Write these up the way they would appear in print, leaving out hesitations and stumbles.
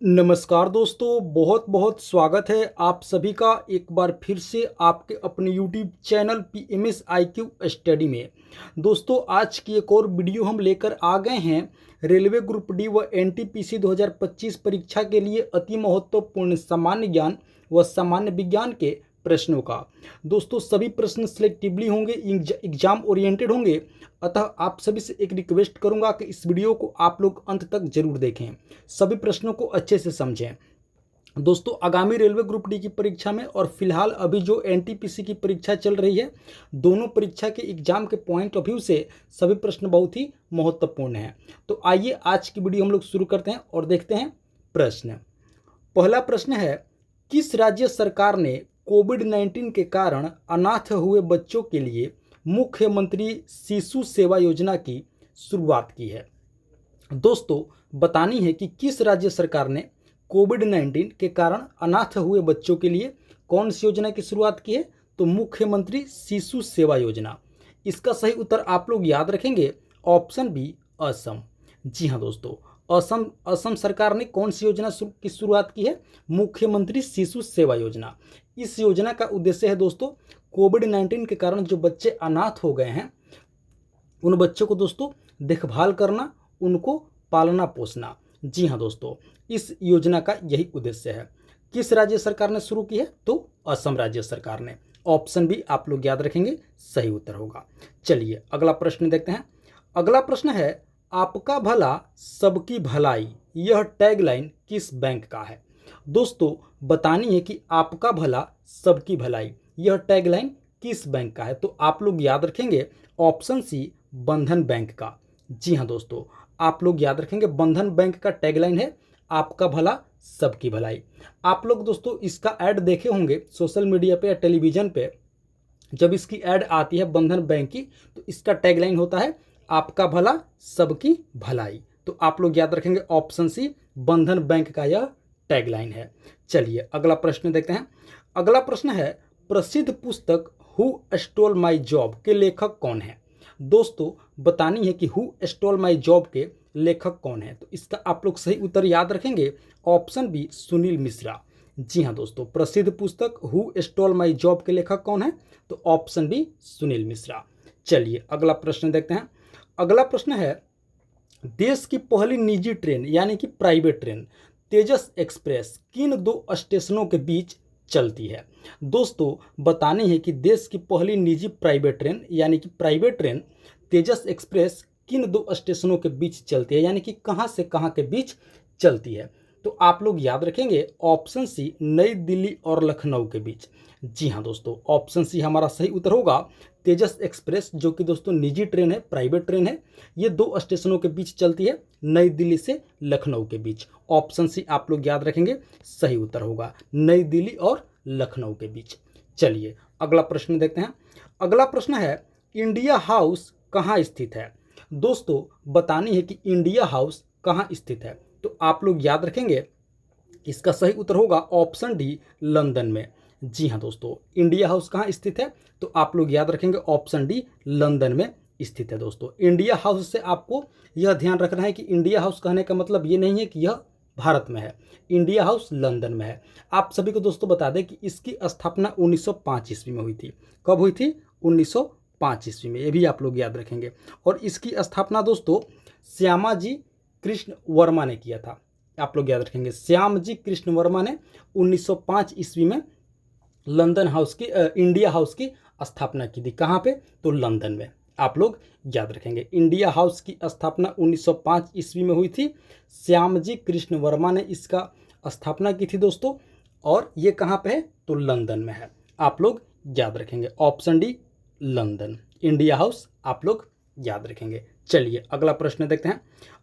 नमस्कार दोस्तों, बहुत बहुत स्वागत है आप सभी का एक बार फिर से आपके अपने YouTube channel PMS IQ study में। दोस्तों, आज की एक और वीडियो हम लेकर आ गए हैं रेलवे ग्रुप डी व NTPC 2025 परीक्षा के लिए अति महत्वपूर्ण सामान्य ज्ञान व सामान्य विज्ञान के प्रश्नों का। दोस्तों, सभी प्रश्न सिलेक्टिवली होंगे, एग्जाम ओरिएंटेड होंगे, अतः आप सभी से एक रिक्वेस्ट करूंगा कि इस वीडियो को आप लोग अंत तक जरूर देखें, सभी प्रश्नों को अच्छे से समझें। दोस्तों, आगामी रेलवे ग्रुप डी की परीक्षा में और फिलहाल अभी जो NTPC की परीक्षा चल रही है, दोनों परीक्षा के एग्जाम के पॉइंट ऑफ व्यू से सभी प्रश्न बहुत ही महत्वपूर्ण हैं। तो आइए आज की वीडियो हम लोग शुरू करते हैं और देखते हैं प्रश्न। पहला प्रश्न है, किस राज्य सरकार ने कोविड-19 के कारण अनाथ हुए बच्चों के लिए मुख्यमंत्री शिशु सेवा योजना की शुरुआत की है? दोस्तों, बतानी है कि किस राज्य सरकार ने कोविड-19 के कारण अनाथ हुए बच्चों के लिए कौन सी योजना की शुरुआत की है? तो मुख्यमंत्री शिशु सेवा योजना। इसका सही उत्तर आप लोग याद रखेंगे, ऑप्शन बी असम। जी हाँ दोस्तों, असम सरकार ने कौन सी योजना की शुरुआत की है? मुख्यमंत्री शिशु सेवा योजना। इस योजना का उद्देश्य है दोस्तों, कोविड-19 के कारण जो बच्चे अनाथ हो गए हैं उन बच्चों को दोस्तों देखभाल करना, उनको पालना पोसना। जी हाँ दोस्तों, इस योजना का यही उद्देश्य है। किस राज्य सरकार ने शुरू की है? तो असम राज्य सरकार ने। ऑप्शन भी आप लोग याद रखेंगे, सही उत्तर होगा। चलिए अगला प्रश्न देखते हैं। अगला प्रश्न है, आपका भला सबकी भलाई, यह टैगलाइन किस बैंक का है? दोस्तों, बतानी है कि आपका भला सबकी भलाई, यह टैगलाइन किस बैंक का है? तो आप लोग याद रखेंगे, ऑप्शन सी बंधन बैंक का। जी हाँ दोस्तों, आप लोग याद रखेंगे, बंधन बैंक का टैगलाइन है आपका भला सबकी भलाई। आप लोग दोस्तों इसका ऐड देखे होंगे सोशल मीडिया पे या टेलीविजन पे। जब इसकी ऐड आती है बंधन बैंक की, तो इसका टैगलाइन होता है आपका भला सबकी भलाई। तो आप लोग याद रखेंगे, ऑप्शन सी बंधन बैंक का यह टैगलाइन है। चलिए अगला प्रश्न देखते हैं। अगला प्रश्न है, प्रसिद्ध पुस्तक हु स्टोल माई जॉब के लेखक कौन है? दोस्तों, बतानी है कि हु स्टोल माई जॉब के लेखक कौन है? तो इसका आप लोग सही उत्तर याद रखेंगे, ऑप्शन बी सुनील मिश्रा। जी हाँ दोस्तों, प्रसिद्ध पुस्तक हु स्टोल माई जॉब के लेखक कौन है? तो ऑप्शन बी सुनील मिश्रा। चलिए अगला प्रश्न देखते हैं। अगला प्रश्न है, देश की पहली निजी ट्रेन यानी कि प्राइवेट ट्रेन तेजस एक्सप्रेस किन दो स्टेशनों के बीच चलती है? दोस्तों, बतानी है कि देश की पहली निजी प्राइवेट ट्रेन यानी कि प्राइवेट ट्रेन तेजस एक्सप्रेस किन दो स्टेशनों के बीच चलती है, यानी कि कहां से कहां के बीच चलती है? तो आप लोग याद रखेंगे, ऑप्शन सी नई दिल्ली और लखनऊ के बीच। जी हाँ दोस्तों, ऑप्शन सी हमारा सही उत्तर होगा। तेजस एक्सप्रेस जो कि दोस्तों निजी ट्रेन है, प्राइवेट ट्रेन है, ये दो स्टेशनों के बीच चलती है, नई दिल्ली से लखनऊ के बीच। ऑप्शन सी आप लोग याद रखेंगे, सही उत्तर होगा, नई दिल्ली और लखनऊ के बीच। चलिए अगला प्रश्न देखते हैं। अगला प्रश्न है, इंडिया हाउस कहाँ स्थित है? दोस्तों, बतानी है कि इंडिया हाउस कहाँ स्थित है? तो आप लोग याद रखेंगे, इसका सही उत्तर होगा ऑप्शन डी लंदन में। जी हाँ दोस्तों, इंडिया हाउस कहाँ स्थित है? तो आप लोग याद रखेंगे, ऑप्शन डी लंदन में स्थित है। दोस्तों, इंडिया हाउस से आपको यह ध्यान रखना है कि इंडिया हाउस कहने का मतलब ये नहीं है कि यह भारत में है, इंडिया हाउस लंदन में है। आप सभी को दोस्तों बता दें कि इसकी स्थापना 1905 ईस्वी में हुई थी। कब हुई थी? 1905 ईस्वी में, ये भी आप लोग याद रखेंगे। और इसकी स्थापना दोस्तों श्यामाजी कृष्ण वर्मा ने किया था। आप लोग याद रखेंगे, श्यामजी कृष्ण वर्मा ने 1905 ईस्वी में लंदन हाउस की इंडिया हाउस की स्थापना की थी। कहाँ पे? तो लंदन में। आप लोग याद रखेंगे, इंडिया हाउस की स्थापना 1905 ईस्वी में हुई थी। श्यामजी कृष्ण वर्मा ने इसका स्थापना की थी दोस्तों, और ये कहाँ पे है? तो लंदन में है। आप लोग याद रखेंगे, option D London, India house आप लोग याद रखेंगे। चलिए अगला प्रश्न देखते हैं।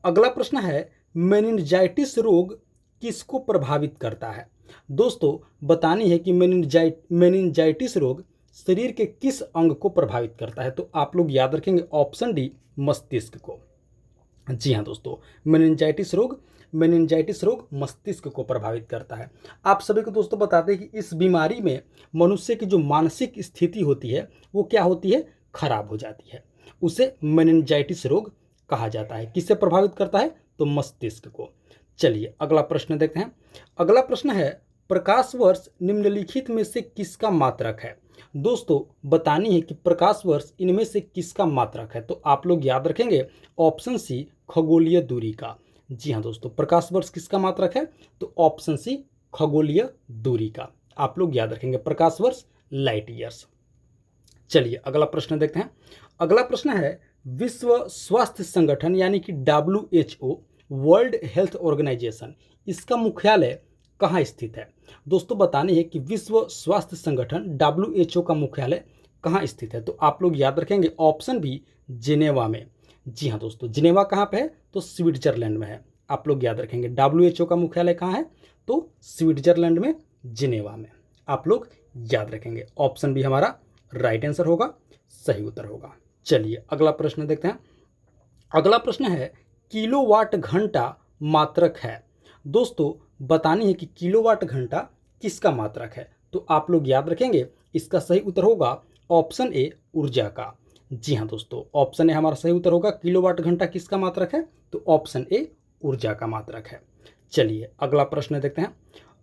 अगला प्रश्न है, मेनिंजाइटिस रोग किसको प्रभावित करता है? दोस्तों, बतानी है कि मेनिंजाइटिस रोग शरीर के किस अंग को प्रभावित करता है? तो आप लोग याद रखेंगे, ऑप्शन डी मस्तिष्क को। जी हाँ दोस्तों, मेनिंजाइटिस रोग मस्तिष्क को प्रभावित करता है। आप सभी को दोस्तों बताते हैं कि इस बीमारी में मनुष्य की जो मानसिक स्थिति होती है वो क्या होती है? खराब हो जाती है। उसे मेनिंजाइटिस रोग कहा जाता है। किससे प्रभावित करता है? तो मस्तिष्क को। चलिए अगला प्रश्न देखते हैं। अगला प्रश्न है, प्रकाश वर्ष निम्नलिखित में से किसका मात्रक है? दोस्तों बतानी है कि प्रकाश वर्ष इनमें से किसका मात्रक है। तो आप लोग याद रखेंगे ऑप्शन सी खगोलीय दूरी का। जी हाँ दोस्तों, प्रकाश वर्ष किसका मात्रक है? तो ऑप्शन सी खगोलीय दूरी का। आप लोग याद रखेंगे प्रकाश वर्ष लाइट ईयर्स। चलिए अगला प्रश्न देखते हैं। अगला प्रश्न है, विश्व स्वास्थ्य संगठन यानी कि WHO वर्ल्ड हेल्थ ऑर्गेनाइजेशन, इसका मुख्यालय कहाँ स्थित है? दोस्तों बतानी है कि विश्व स्वास्थ्य संगठन WHO का मुख्यालय कहाँ स्थित है। तो आप लोग याद रखेंगे ऑप्शन बी जिनेवा में। जी हाँ दोस्तों, जिनेवा कहाँ पे है? तो स्विट्जरलैंड में है। आप लोग याद रखेंगे WHO का मुख्यालय कहाँ है? तो स्विट्जरलैंड में, जिनेवा में। आप लोग याद रखेंगे ऑप्शन बी हमारा राइट आंसर होगा, सही उत्तर होगा। चलिए अगला प्रश्न देखते हैं। अगला प्रश्न है, किलोवाट घंटा मात्रक है। दोस्तों बतानी है कि किलोवाट घंटा किसका मात्रक है। तो आप लोग याद रखेंगे इसका सही उत्तर होगा ऑप्शन ए ऊर्जा का। जी हाँ दोस्तों, ऑप्शन ए हमारा सही उत्तर होगा। किलोवाट घंटा किसका मात्रक है? तो ऑप्शन ए ऊर्जा का मात्रक है। चलिए अगला प्रश्न देखते हैं।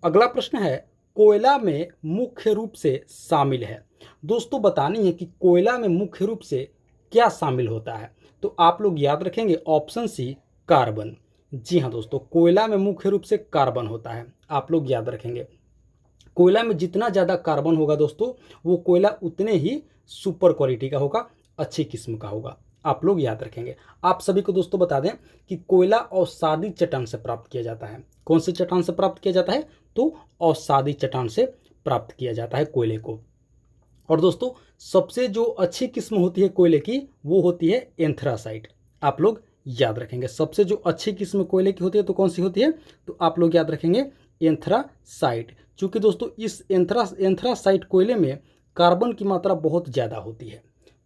अगला प्रश्न है, कोयला में मुख्य रूप से शामिल है। दोस्तों बतानी है कि कोयला में मुख्य रूप से क्या शामिल होता है। तो आप लोग याद रखेंगे ऑप्शन सी कार्बन। जी हाँ दोस्तों, कोयला में मुख्य रूप से कार्बन होता है। आप लोग याद रखेंगे कोयला में जितना ज़्यादा कार्बन होगा दोस्तों, वो कोयला उतने ही सुपर क्वालिटी का होगा, अच्छी किस्म का होगा। आप लोग याद रखेंगे। आप सभी को दोस्तों बता दें कि कोयला अवसादी चट्टान से प्राप्त किया जाता है। कौन से चट्टान से प्राप्त किया जाता है? तो अवसादी चट्टान से प्राप्त किया जाता है कोयले को। और दोस्तों सबसे जो अच्छी किस्म होती है कोयले की, वो होती है एंथ्रासाइट। आप लोग याद रखेंगे सबसे जो अच्छी किस्म कोयले की होती है तो कौन सी होती है? तो आप लोग याद रखेंगे एंथ्रासाइट। क्योंकि दोस्तों इस एंथ्रासाइट कोयले में कार्बन की मात्रा बहुत ज़्यादा होती है।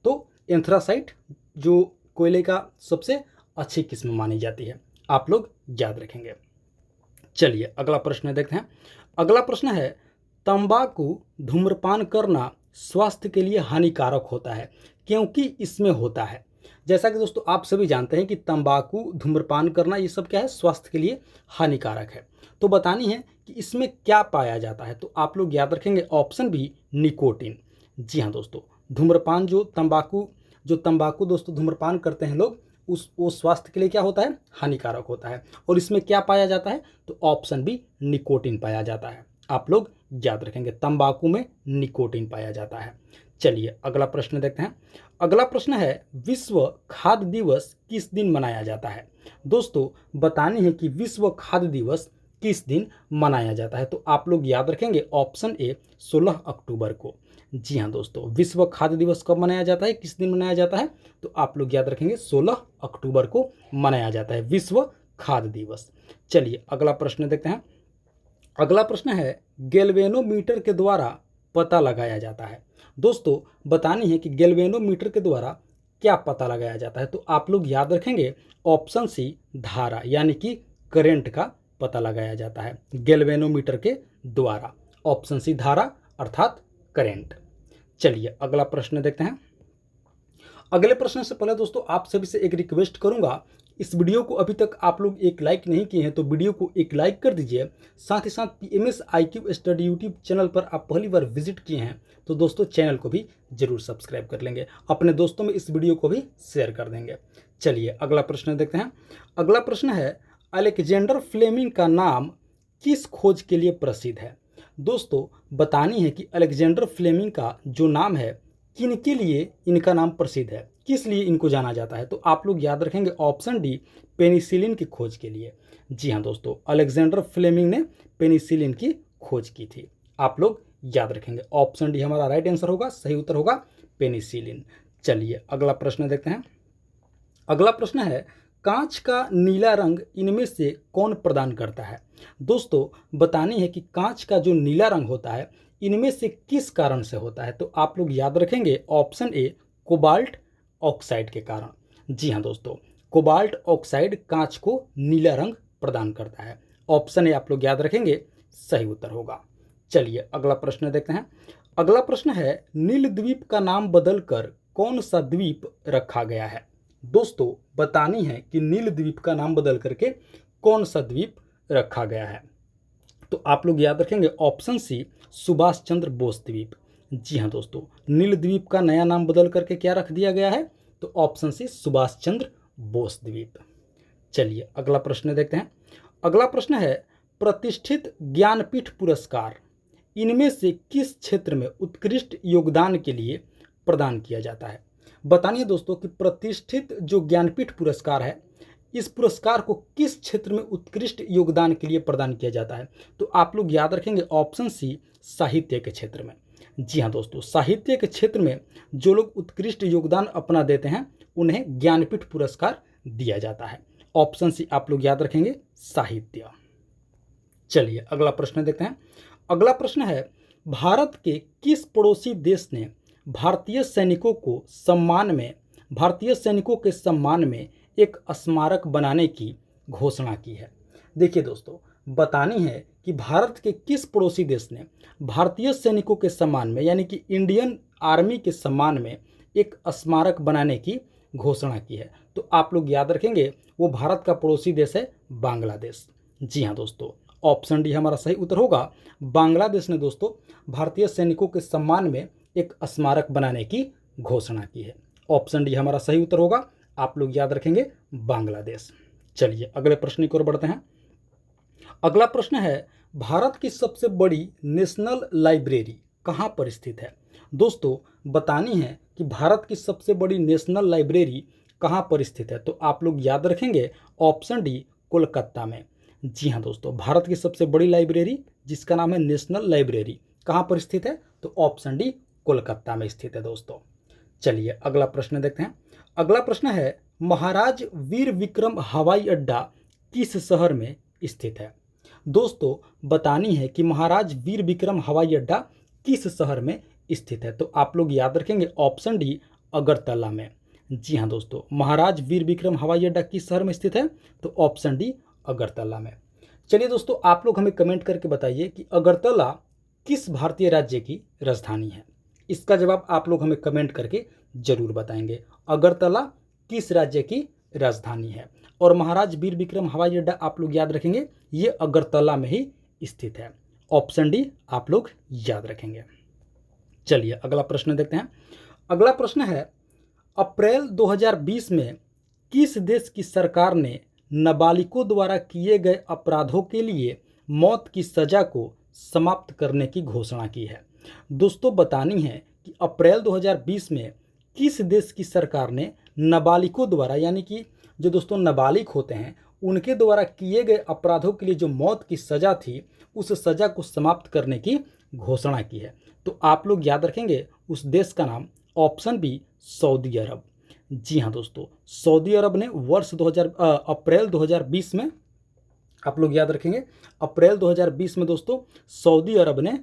तो एंथ्रासाइट जो कोयले का सबसे अच्छी किस्म मानी जाती है। आप लोग याद रखेंगे। चलिए अगला प्रश्न देखते हैं। अगला प्रश्न है, तंबाकू धूम्रपान करना स्वास्थ्य के लिए हानिकारक होता है क्योंकि इसमें होता है। जैसा कि दोस्तों आप सभी जानते हैं कि तंबाकू धूम्रपान करना ये सब क्या है? स्वास्थ्य के लिए हानिकारक है। तो बतानी है कि इसमें क्या पाया जाता है। तो आप लोग याद रखेंगे ऑप्शन बी निकोटीन। जी हाँ दोस्तों, धूम्रपान जो तंबाकू दोस्तों धूम्रपान करते हैं लोग, वो स्वास्थ्य के लिए क्या होता है? हानिकारक होता है। और इसमें क्या पाया जाता है? तो ऑप्शन बी निकोटीन पाया जाता है। आप लोग याद रखेंगे तंबाकू में निकोटीन पाया जाता है। चलिए अगला प्रश्न देखते हैं। अगला प्रश्न है, विश्व खाद्य दिवस किस दिन मनाया जाता है? दोस्तों बतानी है कि विश्व खाद्य दिवस किस दिन मनाया जाता है। तो आप लोग याद रखेंगे ऑप्शन ए 16 अक्टूबर को। जी हाँ दोस्तों, विश्व खाद्य दिवस कब मनाया जाता है, किस दिन मनाया जाता है? तो आप लोग याद रखेंगे 16 अक्टूबर को मनाया जाता है विश्व खाद्य दिवस। चलिए अगला प्रश्न देखते हैं। अगला प्रश्न है, गैल्वेनोमीटर के द्वारा पता लगाया जाता है। दोस्तों बतानी है कि गैल्वेनोमीटर के द्वारा क्या पता लगाया जाता है। तो आप लोग याद रखेंगे ऑप्शन सी धारा यानी कि करंट का पता लगाया जाता है गैल्वेनोमीटर के द्वारा। ऑप्शन सी धारा अर्थात करंट। चलिए अगला प्रश्न देखते हैं। अगले प्रश्न से पहले दोस्तों आप सभी से एक रिक्वेस्ट करूंगा, इस वीडियो को अभी तक आप लोग एक लाइक नहीं किए हैं तो वीडियो को एक लाइक कर दीजिए। साथ ही साथ PMS IQ study YouTube channel पर आप पहली बार विजिट किए हैं तो दोस्तों चैनल को भी जरूर सब्सक्राइब कर लेंगे, अपने दोस्तों में इस वीडियो को भी शेयर कर देंगे। चलिए अगला प्रश्न देखते हैं। अगला प्रश्न है, अलेक्जेंडर फ्लेमिंग का नाम किस खोज के लिए प्रसिद्ध है? दोस्तों बतानी है कि अलेक्जेंडर फ्लेमिंग का जो नाम है, किन के लिए इनका नाम प्रसिद्ध है, किस लिए इनको जाना जाता है? तो आप लोग याद रखेंगे ऑप्शन डी पेनिसिलिन की खोज के लिए। जी हाँ दोस्तों, अलेक्जेंडर फ्लेमिंग ने पेनिसिलिन की खोज की थी। आप लोग याद रखेंगे ऑप्शन डी हमारा राइट आंसर होगा, सही उत्तर होगा पेनिसिलिन। चलिए अगला प्रश्न देखते हैं। अगला प्रश्न है, कांच का नीला रंग इनमें से कौन प्रदान करता है? दोस्तों बतानी है कि कांच का जो नीला रंग होता है इनमें से किस कारण से होता है? तो आप लोग याद रखेंगे ऑप्शन ए कोबाल्ट ऑक्साइड के कारण। जी हाँ दोस्तों, कोबाल्ट ऑक्साइड कांच को नीला रंग प्रदान करता है। ऑप्शन ए आप लोग याद रखेंगे, सही उत्तर होगा। चलिए अगला प्रश्न देखते हैं। अगला प्रश्न है, नील द्वीप का नाम बदलकर कौन सा द्वीप रखा गया है? दोस्तों बतानी है कि नील द्वीप का नाम बदल करके कौन सा द्वीप रखा गया है? तो आप लोग याद रखेंगे ऑप्शन सी सुभाष चंद्र बोस द्वीप। जी हाँ दोस्तों, नील द्वीप का नया नाम बदल करके क्या रख दिया गया है? तो ऑप्शन सी सुभाष चंद्र बोस द्वीप। चलिए अगला प्रश्न देखते हैं। अगला प्रश्न है प्रतिष्ठित ज्ञानपीठ पुरस्कार इनमें से किस क्षेत्र में उत्कृष्ट योगदान के लिए प्रदान किया जाता है? बताइए दोस्तों कि प्रतिष्ठित जो ज्ञानपीठ पुरस्कार है, इस पुरस्कार को किस क्षेत्र में उत्कृष्ट योगदान के लिए प्रदान किया जाता है? तो आप लोग याद रखेंगे ऑप्शन सी साहित्य के क्षेत्र में। जी हाँ दोस्तों, साहित्य के क्षेत्र में जो लोग उत्कृष्ट योगदान अपना देते हैं उन्हें ज्ञानपीठ पुरस्कार दिया जाता है। ऑप्शन सी आप लोग याद रखेंगे साहित्य। चलिए अगला प्रश्न देखते हैं। अगला प्रश्न है भारत के किस पड़ोसी देश ने भारतीय सैनिकों के सम्मान में एक स्मारक बनाने की घोषणा की है? देखिए दोस्तों, बतानी है कि भारत के किस पड़ोसी देश ने भारतीय सैनिकों के सम्मान में यानी कि इंडियन आर्मी के सम्मान में एक स्मारक बनाने की घोषणा की है। तो आप लोग याद रखेंगे वो भारत का पड़ोसी देश है बांग्लादेश। जी हाँ दोस्तों, ऑप्शन डी हमारा सही उत्तर होगा। बांग्लादेश ने दोस्तों भारतीय सैनिकों के सम्मान में एक स्मारक बनाने की घोषणा की है। ऑप्शन डी हमारा सही उत्तर होगा। आप लोग याद रखेंगे बांग्लादेश। चलिए अगले प्रश्न की ओर बढ़ते हैं। अगला प्रश्न है भारत की सबसे बड़ी नेशनल लाइब्रेरी कहाँ पर स्थित है? दोस्तों बतानी है कि भारत की सबसे बड़ी नेशनल लाइब्रेरी कहाँ पर स्थित है? तो आप लोग याद रखेंगे ऑप्शन डी कोलकाता में। जी हाँ दोस्तों, भारत की सबसे बड़ी लाइब्रेरी जिसका नाम है नेशनल लाइब्रेरी कहाँ पर स्थित है? तो ऑप्शन डी कोलकाता में स्थित है दोस्तों। चलिए अगला प्रश्न देखते हैं। अगला प्रश्न है महाराज वीर विक्रम हवाई अड्डा किस शहर में स्थित है? दोस्तों बतानी है कि महाराज वीर विक्रम हवाई अड्डा किस शहर में स्थित है? तो आप लोग याद रखेंगे ऑप्शन डी अगरतला में। जी हाँ दोस्तों, महाराज वीर विक्रम हवाई अड्डा किस शहर में स्थित है? तो ऑप्शन डी अगरतला में। चलिए दोस्तों, आप लोग हमें कमेंट करके बताइए कि अगरतला किस भारतीय राज्य की राजधानी है? इसका जवाब आप लोग हमें कमेंट करके जरूर बताएंगे। अगरतला किस राज्य की राजधानी है? और महाराज वीर विक्रम हवाई अड्डा आप लोग याद रखेंगे ये अगरतला में ही स्थित है। ऑप्शन डी आप लोग याद रखेंगे। चलिए अगला प्रश्न देखते हैं। अगला प्रश्न है अप्रैल 2020 में किस देश की सरकार ने नाबालिगों द्वारा किए गए अपराधों के लिए मौत की सजा को समाप्त करने की घोषणा की है? दोस्तों बतानी है कि अप्रैल 2020 में किस देश की सरकार ने नाबालिगों द्वारा यानी कि जो दोस्तों नाबालिग होते हैं उनके द्वारा किए गए अपराधों के लिए जो मौत की सज़ा थी उस सज़ा को समाप्त करने की घोषणा की है? तो आप लोग याद रखेंगे उस देश का नाम ऑप्शन बी सऊदी अरब। जी हाँ दोस्तों, सऊदी अरब ने अप्रैल 2020 में आप लोग याद रखेंगे अप्रैल 2020 में दोस्तों सऊदी अरब ने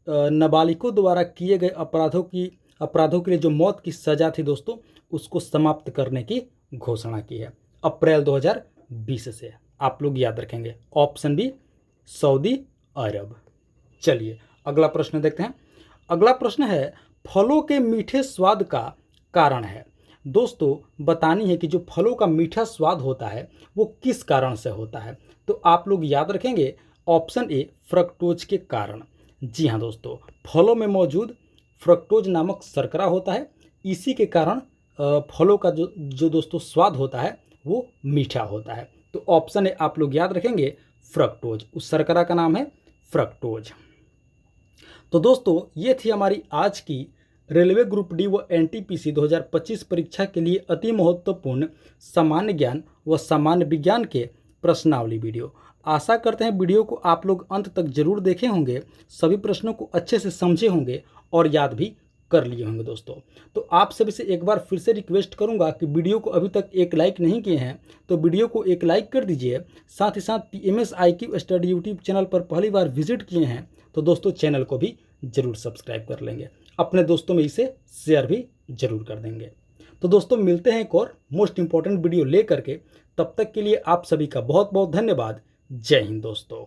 नाबालिगों द्वारा किए गए अपराधों के लिए जो मौत की सज़ा थी दोस्तों उसको समाप्त करने की घोषणा की है अप्रैल 2020 से। आप लोग याद रखेंगे ऑप्शन बी सऊदी अरब। चलिए अगला प्रश्न देखते हैं। अगला प्रश्न है फलों के मीठे स्वाद का कारण है? दोस्तों बतानी है कि जो फलों का मीठा स्वाद होता है वो किस कारण से होता है? तो आप लोग याद रखेंगे ऑप्शन ए फ्रक्टोज के कारण। जी हाँ दोस्तों, फलों में मौजूद फ्रक्टोज नामक शर्करा होता है, इसी के कारण फलों का जो दोस्तों स्वाद होता है वो मीठा होता है। तो ऑप्शन ए आप लोग याद रखेंगे फ्रक्टोज, उस शर्करा का नाम है फ्रक्टोज। तो दोस्तों ये थी हमारी आज की रेलवे ग्रुप डी व एनटीपीसी 2025 परीक्षा के लिए अति महत्वपूर्ण सामान्य ज्ञान व सामान्य विज्ञान के प्रश्नावली वीडियो। आशा करते हैं वीडियो को आप लोग अंत तक जरूर देखे होंगे, सभी प्रश्नों को अच्छे से समझे होंगे और याद भी कर लिए होंगे दोस्तों। तो आप सभी से एक बार फिर से रिक्वेस्ट करूंगा कि वीडियो को अभी तक एक लाइक नहीं किए हैं तो वीडियो को एक लाइक कर दीजिए। साथ ही साथ PMS IQ study YouTube channel पर पहली बार विजिट किए हैं तो दोस्तों चैनल को भी जरूर सब्सक्राइब कर लेंगे, अपने दोस्तों में इसे शेयर भी जरूर कर देंगे। तो दोस्तों मिलते हैं एक और मोस्ट इंपॉर्टेंट वीडियो ले करके, तब तक के लिए आप सभी का बहुत बहुत धन्यवाद। जय हिंद दोस्तों।